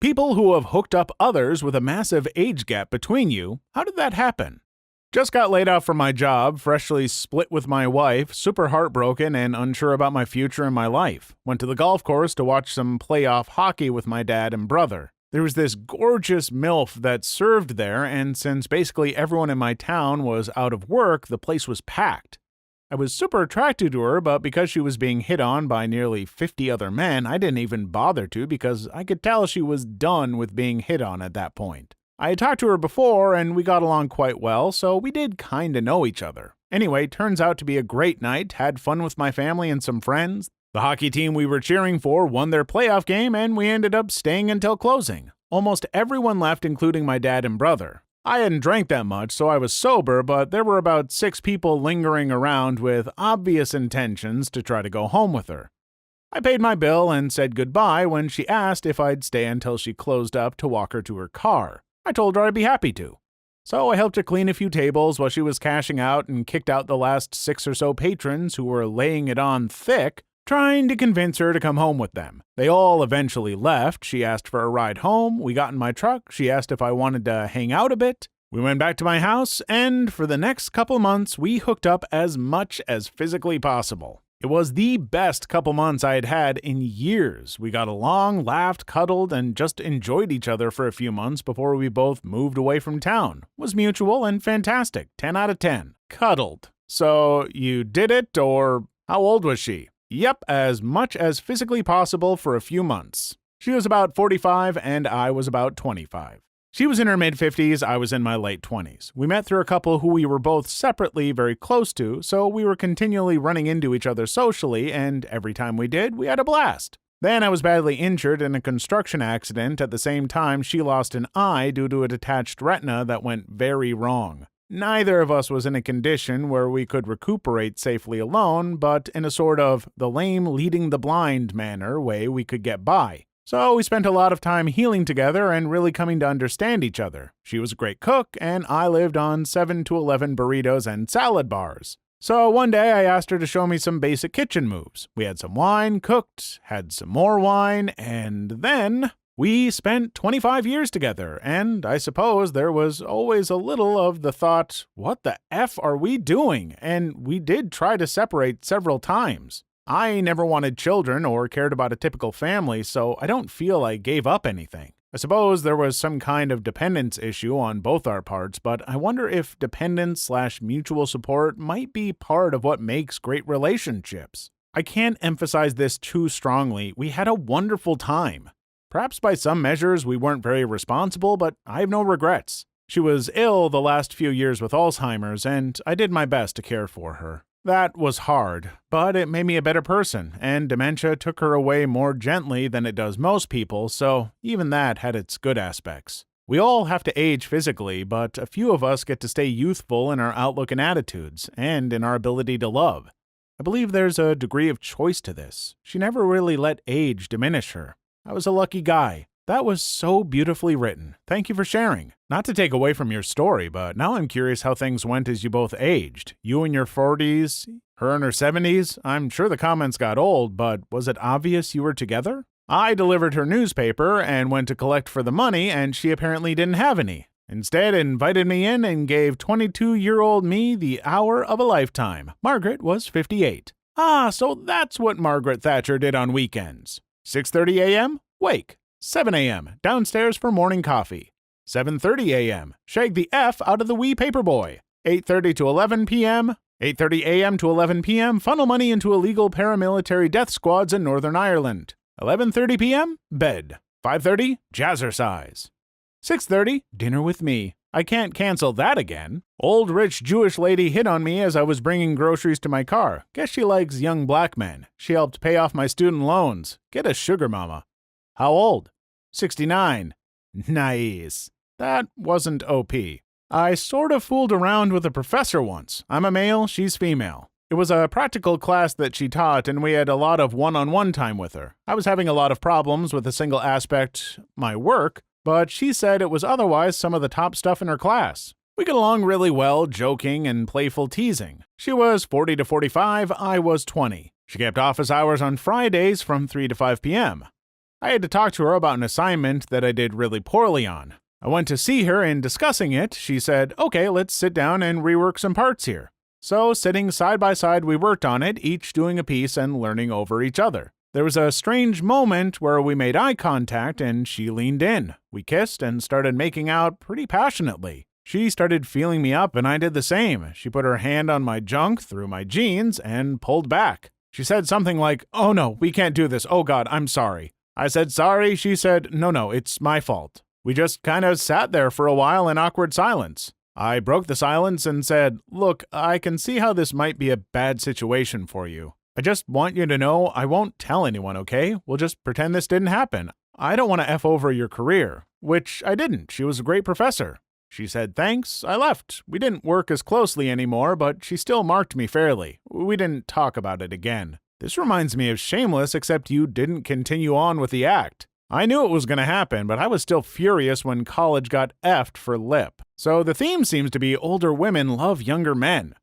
People who have hooked up others with a massive age gap between you, how did that happen? Just got laid off from my job, freshly split with my wife, super heartbroken and unsure about my future and my life. Went to the golf course to watch some playoff hockey with my dad and brother. There was this gorgeous MILF that served there, and since basically everyone in my town was out of work, the place was packed. I was super attracted to her, but because she was being hit on by nearly 50 other men, I didn't even bother to because I could tell she was done with being hit on at that point. I had talked to her before and we got along quite well, so we did kinda know each other. Anyway, turns out to be a great night, had fun with my family and some friends. The hockey team we were cheering for won their playoff game and we ended up staying until closing. Almost everyone left, including my dad and brother. I hadn't drank that much, so I was sober, but there were about 6 people lingering around with obvious intentions to try to go home with her. I paid my bill and said goodbye when she asked if I'd stay until she closed up to walk her to her car. I told her I'd be happy to. So I helped her clean a few tables while she was cashing out and kicked out the last 6 or so patrons who were laying it on thick, trying to convince her to come home with them. They all eventually left. She asked for a ride home. We got in my truck. She asked if I wanted to hang out a bit. We went back to my house, and for the next couple months, we hooked up as much as physically possible. It was the best couple months I had had in years. We got along, laughed, cuddled, and just enjoyed each other for a few months before we both moved away from town. It was mutual and fantastic. 10 out of 10. Cuddled. So, you did it, or how old was she? Yep, as much as physically possible for a few months. She was about 45 and I was about 25. She was in her mid-50s, I was in my late 20s. We met through a couple who we were both separately very close to, so we were continually running into each other socially, and every time we did, we had a blast. Then I was badly injured in a construction accident at the same time she lost an eye due to a detached retina that went very wrong. Neither of us was in a condition where we could recuperate safely alone, but in a sort of the lame leading the blind manner way we could get by. So we spent a lot of time healing together and really coming to understand each other. She was a great cook, and I lived on 7 to 11 burritos and salad bars. So one day I asked her to show me some basic kitchen moves. We had some wine, cooked, had some more wine, and then we spent 25 years together, and I suppose there was always a little of the thought, what the F are we doing? And we did try to separate several times. I never wanted children or cared about a typical family, so I don't feel I gave up anything. I suppose there was some kind of dependence issue on both our parts, but I wonder if dependence/mutual support might be part of what makes great relationships. I can't emphasize this too strongly. We had a wonderful time. Perhaps by some measures we weren't very responsible, but I have no regrets. She was ill the last few years with Alzheimer's, and I did my best to care for her. That was hard, but it made me a better person, and dementia took her away more gently than it does most people, so even that had its good aspects. We all have to age physically, but a few of us get to stay youthful in our outlook and attitudes, and in our ability to love. I believe there's a degree of choice to this. She never really let age diminish her. I was a lucky guy. That was so beautifully written. Thank you for sharing. Not to take away from your story, but now I'm curious how things went as you both aged. You in your 40s, her in her 70s. I'm sure the comments got old, but was it obvious you were together? I delivered her newspaper and went to collect for the money, and she apparently didn't have any. Instead, invited me in and gave 22-year-old me the hour of a lifetime. Margaret was 58. So that's what Margaret Thatcher did on weekends. 6:30 a.m., wake. 7 a.m., downstairs for morning coffee. 7:30 a.m., shag the F out of the wee paperboy. 8:30 to 11 p.m., 8:30 a.m. to 11 p.m., funnel money into illegal paramilitary death squads in Northern Ireland. 11:30 p.m., bed. 5:30, jazzercise. 6:30, dinner with me. I can't cancel that again. Old rich Jewish lady hit on me as I was bringing groceries to my car. Guess she likes young black men. She helped pay off my student loans. Get a sugar mama. How old? 69. Nice. That wasn't OP. I sort of fooled around with a professor once. I'm a male, she's female. It was a practical class that she taught, and we had a lot of one-on-one time with her. I was having a lot of problems with a single aspect, my work, but she said it was otherwise some of the top stuff in her class. We got along really well, joking and playful teasing. She was 40 to 45, I was 20. She kept office hours on Fridays from 3 to 5 p.m. I had to talk to her about an assignment that I did really poorly on. I went to see her, and discussing it, she said, "Okay, let's sit down and rework some parts here." So, sitting side by side, we worked on it, each doing a piece and learning over each other. There was a strange moment where we made eye contact and she leaned in. We kissed and started making out pretty passionately. She started feeling me up and I did the same. She put her hand on my junk through my jeans and pulled back. She said something like, "Oh no, we can't do this. Oh God, I'm sorry." I said sorry. She said, No, it's my fault." We just kind of sat there for a while in awkward silence. I broke the silence and said, "Look, I can see how this might be a bad situation for you. I just want you to know I won't tell anyone, okay? We'll just pretend this didn't happen. I don't want to F over your career." Which I didn't. She was a great professor. She said thanks. I left. We didn't work as closely anymore, but she still marked me fairly. We didn't talk about it again. This reminds me of Shameless, except you didn't continue on with the act. I knew it was going to happen, but I was still furious when college got effed for lip. So the theme seems to be older women love younger men.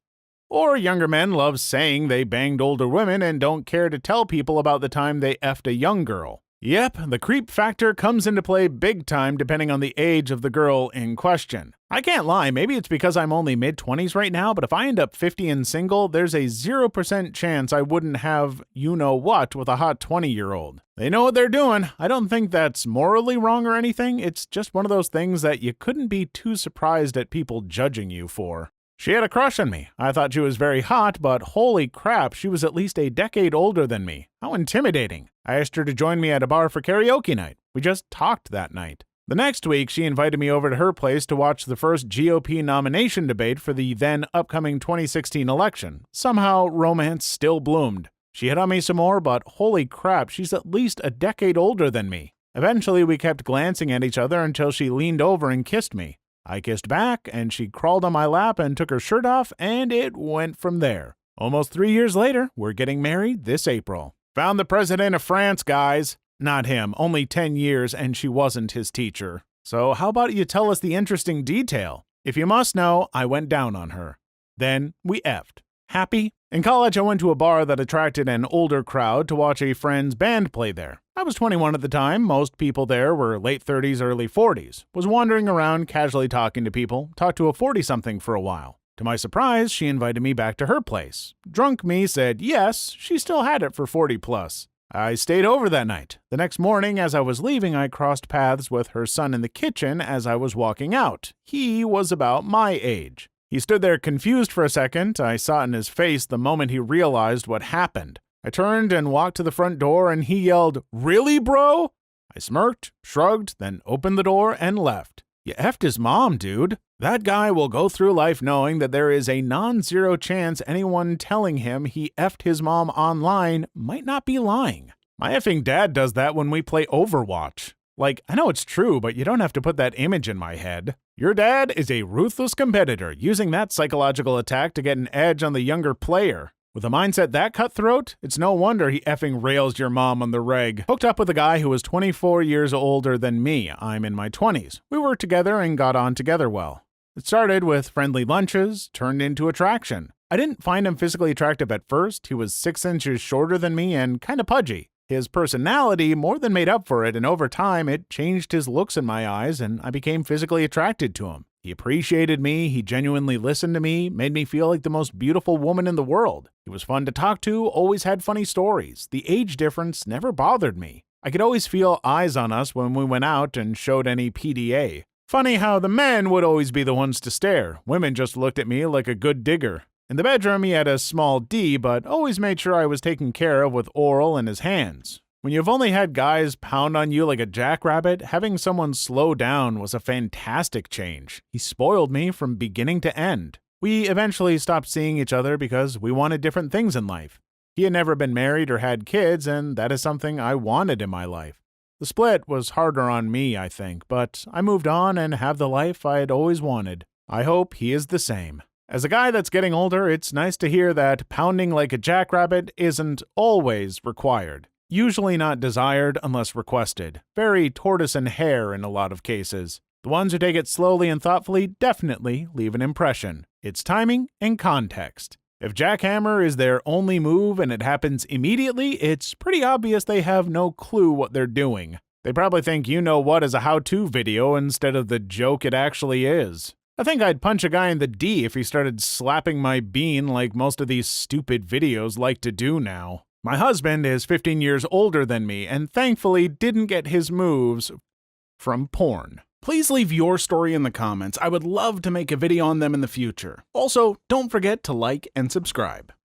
Or younger men love saying they banged older women and don't care to tell people about the time they effed a young girl. Yep, the creep factor comes into play big time depending on the age of the girl in question. I can't lie, maybe it's because I'm only mid-20s right now, but if I end up 50 and single, there's a 0% chance I wouldn't have you-know-what with a hot 20-year-old. They know what they're doing. I don't think that's morally wrong or anything. It's just one of those things that you couldn't be too surprised at people judging you for. She had a crush on me. I thought she was very hot, but holy crap, she was at least a decade older than me. How intimidating. I asked her to join me at a bar for karaoke night. We just talked that night. The next week, she invited me over to her place to watch the first GOP nomination debate for the then upcoming 2016 election. Somehow, romance still bloomed. She hit on me some more, but holy crap, she's at least a decade older than me. Eventually, we kept glancing at each other until she leaned over and kissed me. I kissed back, and she crawled on my lap and took her shirt off, and it went from there. Almost 3 years later, we're getting married this April. Found the president of France, guys. Not him, only 10 years, and she wasn't his teacher. So how about you tell us the interesting detail? If you must know, I went down on her. Then we effed. Happy? In college, I went to a bar that attracted an older crowd to watch a friend's band play there. I was 21 at the time. Most people there were late 30s, early 40s. Was wandering around, casually talking to people. Talked to a 40-something for a while. To my surprise, she invited me back to her place. Drunk me said yes, she still had it for 40 plus. I stayed over that night. The next morning, as I was leaving, I crossed paths with her son in the kitchen as I was walking out. He was about my age. He stood there confused for a second. I saw it in his face the moment he realized what happened. I turned and walked to the front door and he yelled, "Really, bro?" I smirked, shrugged, then opened the door and left. You effed his mom, dude. That guy will go through life knowing that there is a non-zero chance anyone telling him he effed his mom online might not be lying. My effing dad does that when we play Overwatch. Like, I know it's true, but you don't have to put that image in my head. Your dad is a ruthless competitor, using that psychological attack to get an edge on the younger player. With a mindset that cutthroat, it's no wonder he effing rails your mom on the reg. Hooked up with a guy who was 24 years older than me. I'm in my 20s. We worked together and got on together well. It started with friendly lunches, turned into attraction. I didn't find him physically attractive at first. He was 6 inches shorter than me and kind of pudgy. His personality more than made up for it, and over time, it changed his looks in my eyes, and I became physically attracted to him. He appreciated me, he genuinely listened to me, made me feel like the most beautiful woman in the world. He was fun to talk to, always had funny stories. The age difference never bothered me. I could always feel eyes on us when we went out and showed any PDA. Funny how the men would always be the ones to stare. Women just looked at me like a good digger. In the bedroom, he had a small D, but always made sure I was taken care of with oral and his hands. When you've only had guys pound on you like a jackrabbit, having someone slow down was a fantastic change. He spoiled me from beginning to end. We eventually stopped seeing each other because we wanted different things in life. He had never been married or had kids, and that is something I wanted in my life. The split was harder on me, I think, but I moved on and have the life I had always wanted. I hope he is the same. As a guy that's getting older, it's nice to hear that pounding like a jackrabbit isn't always required. Usually not desired unless requested. Very tortoise and hare in a lot of cases. The ones who take it slowly and thoughtfully definitely leave an impression. It's timing and context. If jackhammer is their only move and it happens immediately, it's pretty obvious they have no clue what they're doing. They probably think you know what is a how-to video instead of the joke it actually is. I think I'd punch a guy in the D if he started slapping my bean like most of these stupid videos like to do now. My husband is 15 years older than me and thankfully didn't get his moves from porn. Please leave your story in the comments. I would love to make a video on them in the future. Also, don't forget to like and subscribe.